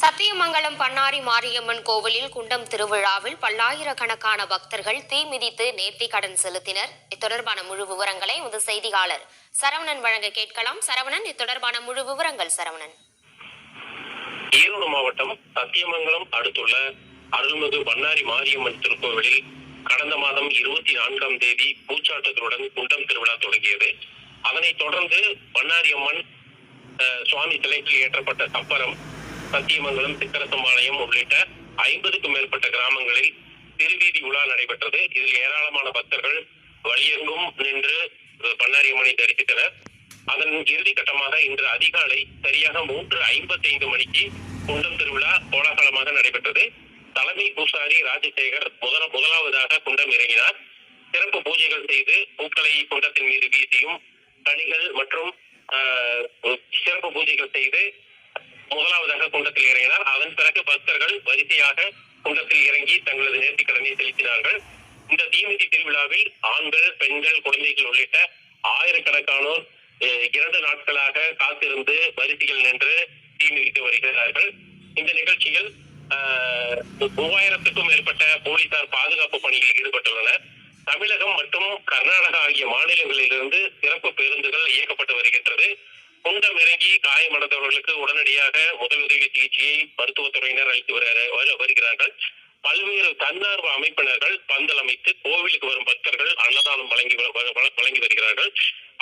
சத்தியமங்கலம் பண்ணாரி மாரியம்மன் கோவிலில் குண்டம் திருவிழாவில் பல்லாயிரக்கணக்கான பக்தர்கள் தீ மிதித்து நேர்த்திக்கடன் செலுத்தினர். இத்தொடர்பான முழு விவரங்களை உமது செய்தியாளர் சரவணன் வழங்க கேட்கலாம். சரவணன், இத்தொடர்பான முழு விவரங்கள். சரவணன். ஈரோடு மாவட்டம் சத்தியமங்கலம் அடுத்துள்ள அருள்மிகு பண்ணாரி மாரியம்மன் திருக்கோவிலில் கடந்த மாதம் 24ஆம் தேதி பூச்சாட்டத்துடன் குண்டம் திருவிழா தொடங்கியது. அதனைத் தொடர்ந்து பண்ணாரி அம்மன் சுவாமி சிலையில் ஏற்றப்பட்ட சப்பரம் சத்தியமங்கலம், சிக்கரசம்பாளையம் உள்ளிட்ட 50க்கும் மேற்பட்ட கிராமங்களில் திருவீதி உலா நடைபெற்றது. இதில் ஏராளமான பக்தர்கள் வழியெங்கும் நின்று பண்ணாரி அம்மனை தரிசித்தனர். அதன் இறுதி கட்டமாக இன்று அதிகாலை சரியாக 3:55 மணிக்கு குண்டம் திருவிழா கோலாகலமாக நடைபெற்றது. தலைமை பூசாரி ராஜசேகர் முதலாவதாக குண்டம் இறங்கினார். சிறப்பு பூஜைகள் செய்து பூக்களை குண்டத்தின் மீது வீசியும் கனிகள் மற்றும் சிறப்பு பூஜைகள் செய்து முதலாவதாக குண்டத்தில் இறங்கினார். அதன் பிறகு பக்தர்கள் வரிசையாக குண்டத்தில் இறங்கி தங்களது நேர்த்திக்கடனை செலுத்தினார்கள். இந்த தீமிதி திருவிழாவில் ஆண்கள், பெண்கள், குழந்தைகள் உள்ளிட்ட ஆயிரக்கணக்கானோர் 2 நாட்களாக காத்திருந்து வரிசைகள் நின்று தீமிதித்து வருகிறார்கள். இந்த நிகழ்ச்சியில் 3000க்கும் மேற்பட்ட போலீசார் பாதுகாப்பு பணியில் ஈடுபட்டுள்ளனர். தமிழகம் மற்றும் கர்நாடகா ஆகிய மாநிலங்களிலிருந்து சிறப்பு பேருந்துகள் இயக்கப்பட்டு வருகின்றது. குண்டம் இறங்கி காயமடைந்தவர்களுக்கு உடனடியாக முதலுதவி சிகிச்சையை மருத்துவத்துறையினர் அளித்து வருகிறார்கள். பல்வேறு தன்னார்வ அமைப்பினர்கள் பந்தல் அமைத்து கோவிலுக்கு வரும் பக்தர்கள் அன்னதானம் வழங்கி வருகிறார்கள்.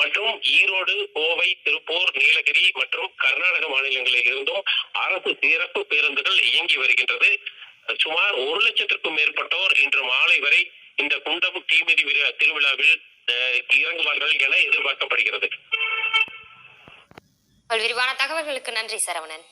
மற்றும் ஈரோடு, கோவை, திருப்பூர், நீலகிரி மற்றும் கர்நாடக மாநிலங்களில் இருந்தும் அரசு சிறப்பு பேருந்துகள் இயங்கி வருகின்றது. சுமார் 1 லட்சத்திற்கும் மேற்பட்டோர் இன்று மாலை வரை இந்த குண்டம் தீமிதி திருவிழாவில் இறங்குவார்கள் என எதிர்பார்க்கப்படுகிறது. விரிவான தகவல்களுக்கு நன்றி சரவணன்.